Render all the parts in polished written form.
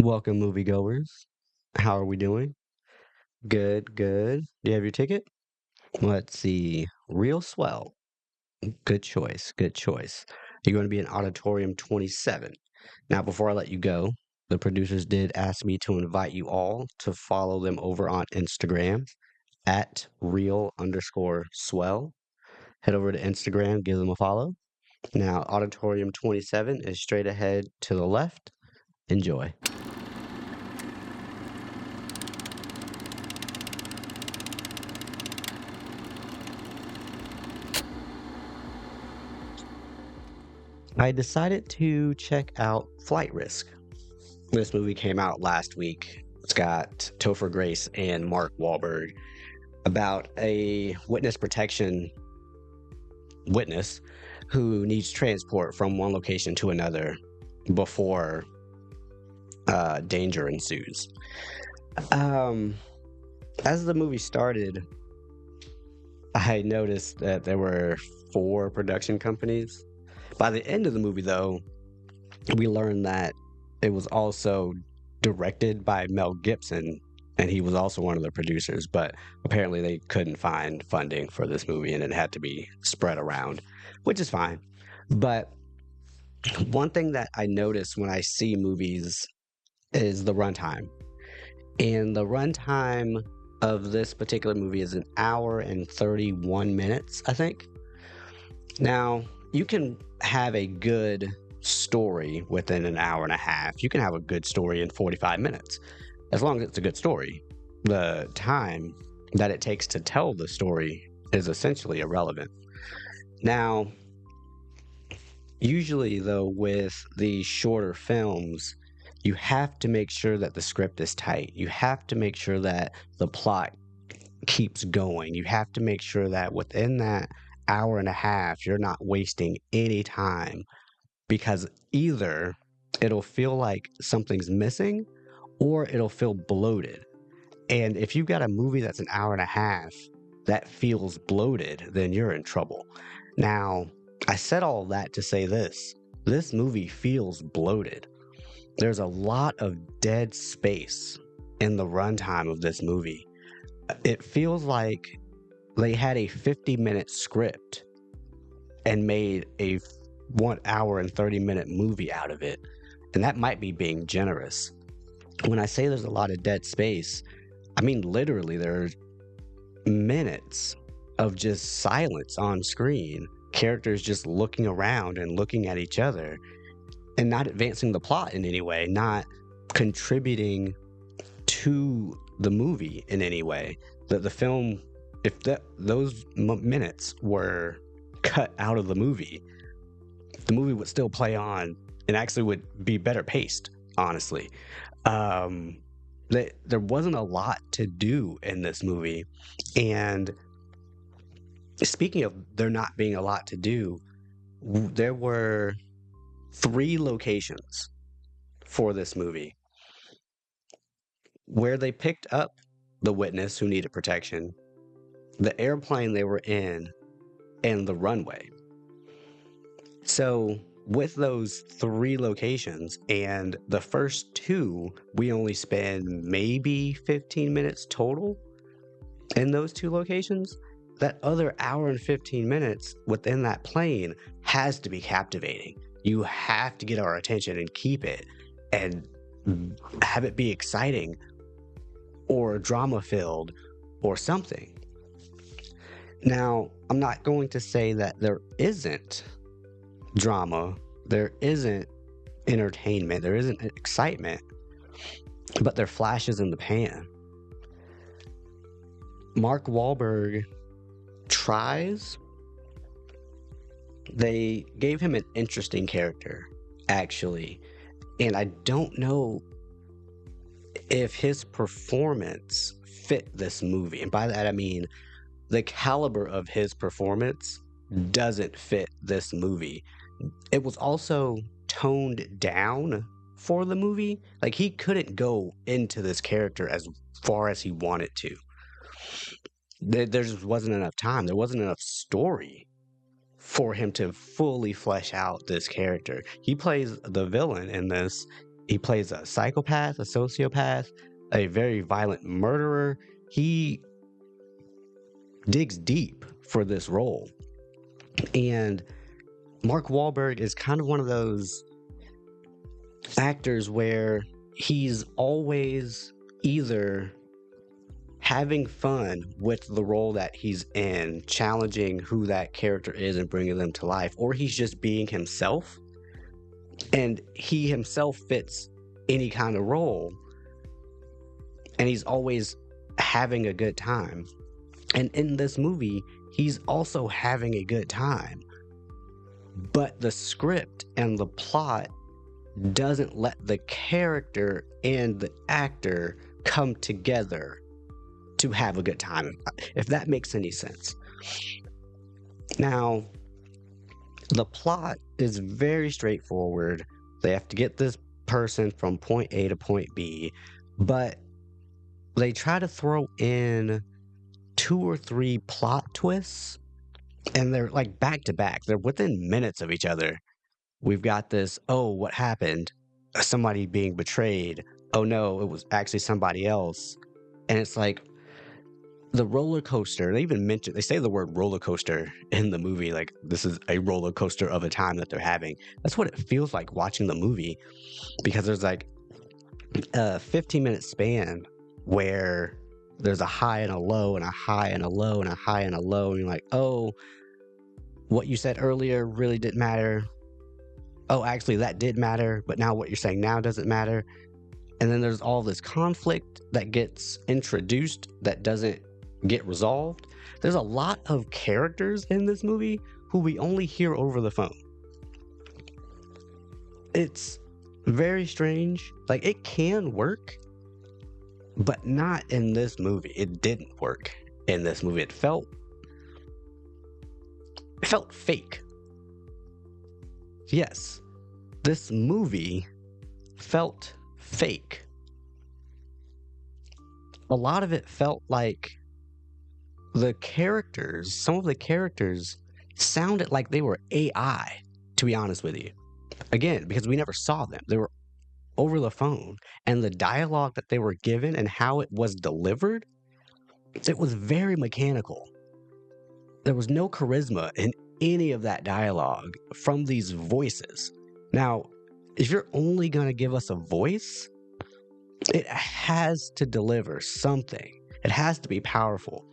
Welcome, moviegoers. How are we doing? Good, good. Do you have your ticket? Let's see. Real Swell. Good choice, good choice. You're going to be in Auditorium 27. Now, before I let you go, the producers did ask me to invite you all to follow them over on Instagram at real underscore swell. Head over to Instagram, give them a follow. Now, Auditorium 27 is straight ahead to the left. Enjoy. I decided to check out Flight Risk. This movie came out last week. It's got Topher Grace and Mark Walberg about a witness protection witness who needs transport from one location to another before danger ensues. Um, as the movie started, I noticed that there were four production companies. By the end of the movie, though, we learned that it was also directed by Mel Gibson, and he was also one of the producers. But apparently, they couldn't find funding for this movie, and it had to be spread around, which is fine. But one thing that I notice when I see movies is the runtime. And the runtime of this particular movie is an hour and 31 minutes, I think. Now, you can have a good story within an hour and a half. You can have a good story in 45 minutes, as long as it's a good story. The time that it takes to tell the story is essentially irrelevant. Now, usually, though, with the shorter films, you have to make sure that the script is tight. You have to make sure that the plot keeps going. You have to make sure that within that hour and a half, you're not wasting any time because either it'll feel like something's missing or it'll feel bloated. And if you've got a movie that's an hour and a half that feels bloated, then you're in trouble. Now, I said all that to say this movie feels bloated. There's a lot of dead space in the runtime of this movie. It feels like they had a 50-minute script and made a 1 hour and 30-minute movie out of it. And that might be being generous. When I say there's a lot of dead space, I mean literally there's minutes of just silence on screen, characters just looking around and looking at each other and not advancing the plot in any way, not contributing to the movie in any way. The film, if those minutes were cut out of the movie would still play on and actually would be better paced, honestly. There wasn't a lot to do in this movie. And speaking of there not being a lot to do, there were three locations for this movie where they picked up the witness who needed protection, the airplane they were in, and the runway. So, with those three locations and the first two, we only spend maybe 15 minutes total in those two locations. That other hour and 15 minutes within that plane has to be captivating. You have to get our attention and keep it and have it be exciting or drama filled or something. Now, I'm not going to say that there isn't drama, there isn't entertainment, there isn't excitement, but there are flashes in the pan. Mark Walberg tries. They gave him an interesting character, actually, and I don't know if his performance fit this movie. And by that I mean the caliber of his performance doesn't fit this movie. It was also toned down for the movie. Like, he couldn't go into this character as far as he wanted to. There just wasn't enough time. There wasn't enough story for him to fully flesh out this character. He plays the villain in this, He plays a psychopath, a sociopath, a very violent murderer. He digs deep for this role. And Mark Walberg is kind of one of those actors where he's always either having fun with the role that he's in, challenging who that character is and bringing them to life, or he's just being himself. And he himself fits any kind of role. And he's always having a good time. And in this movie, he's also having a good time. But the script and the plot doesn't let the character and the actor come together to have a good time, if that makes any sense. Now, the plot is very straightforward. They have to get this person from point A to point B, but they try to throw in 2 or 3 plot twists, and they're like back to back. They're within minutes of each other. We've got this, oh, what happened? Somebody being betrayed. Oh no, it was actually somebody else. And it's like the roller coaster. They say the word roller coaster in the movie, like this is a roller coaster of a time that they're having. That's what it feels like watching the movie, because there's like a 15-minute span where there's a high and a low and a high and a low and a high and a low. And you're like, oh, what you said earlier really didn't matter. Oh, actually, that did matter, but now what you're saying now doesn't matter. And then there's all this conflict that gets introduced that doesn't get resolved. There's a lot of characters in this movie who we only hear over the phone. It's very strange. Like, it can work, but not in this movie. It didn't work in this movie. It felt fake. Yes, this movie felt fake. A lot of it felt like some of the characters sounded like they were AI, to be honest with you. Again, because we never saw them. They were over the phone. And the dialogue that they were given and how it was delivered, it was very mechanical. There was no charisma in any of that dialogue from these voices. Now, if you're only going to give us a voice, it has to deliver something. It has to be powerful.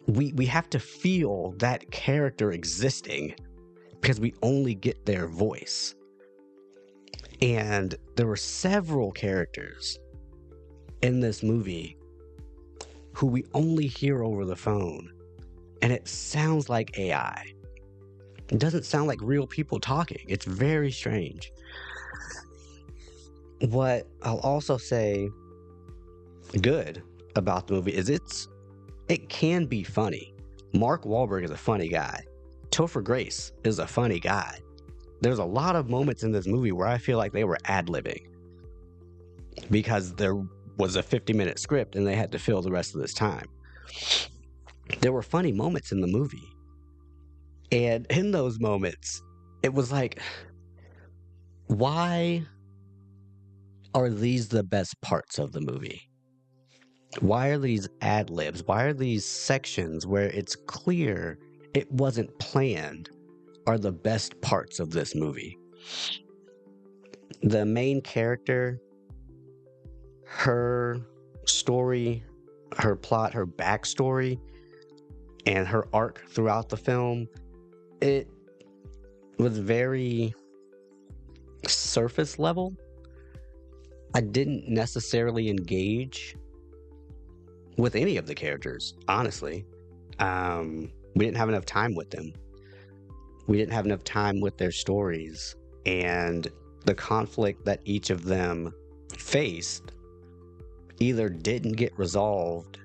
We have to feel that character existing because we only get their voice. And there were several characters in this movie who we only hear over the phone, and it sounds like AI. It doesn't sound like real people talking. It's very strange. What I'll also say good about the movie is it can be funny. Mark Walberg is a funny guy. Topher Grace is a funny guy. There's a lot of moments in this movie where I feel like they were ad-libbing because there was a 50-minute script and they had to fill the rest of this time. There were funny moments in the movie. And in those moments, it was like, why are these the best parts of the movie? Why are these ad-libs? Why are these sections where it's clear it wasn't planned are the best parts of this movie? The main character, her story, her plot, her backstory, and her arc throughout the film, it was very surface level. I didn't necessarily engage with any of the characters, honestly. We didn't have enough time with them. We didn't have enough time with their stories, and the conflict that each of them faced either didn't get resolved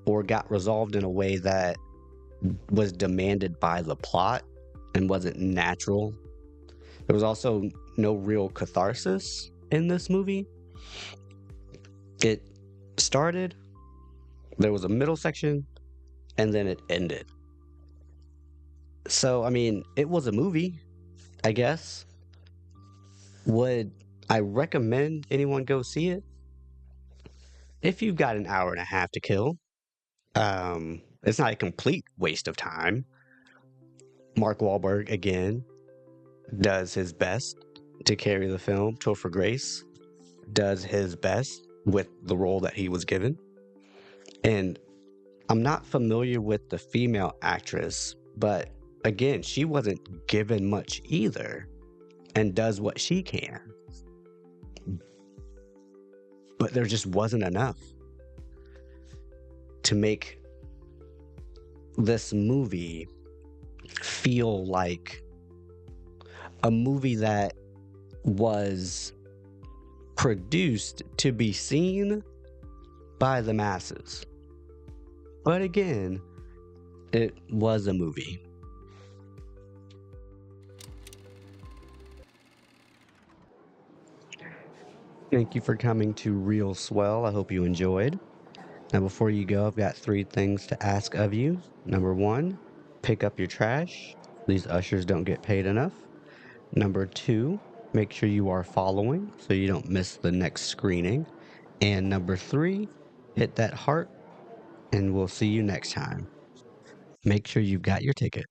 or got resolved in a way that was demanded by the plot and wasn't natural. There was also no real catharsis in this movie. It started, there was a middle section, and then it ended. So, I mean, it was a movie, I guess. Would I recommend anyone go see it if you've got an hour and a half to kill. It's not a complete waste of time. Mark Walberg again does his best to carry the film. Topher Grace does his best with the role that he was given. And I'm not familiar with the female actress, but again, she wasn't given much either and does what she can. But there just wasn't enough to make this movie feel like a movie that was produced to be seen by the masses. But again, it was a movie. Thank you for coming to Real Swell. I hope you enjoyed. Now, before you go, I've got 3 things to ask of you. Number 1, pick up your trash. These ushers don't get paid enough. Number 2, make sure you are following so you don't miss the next screening. And number 3, hit that heart, and we'll see you next time. Make sure you've got your ticket.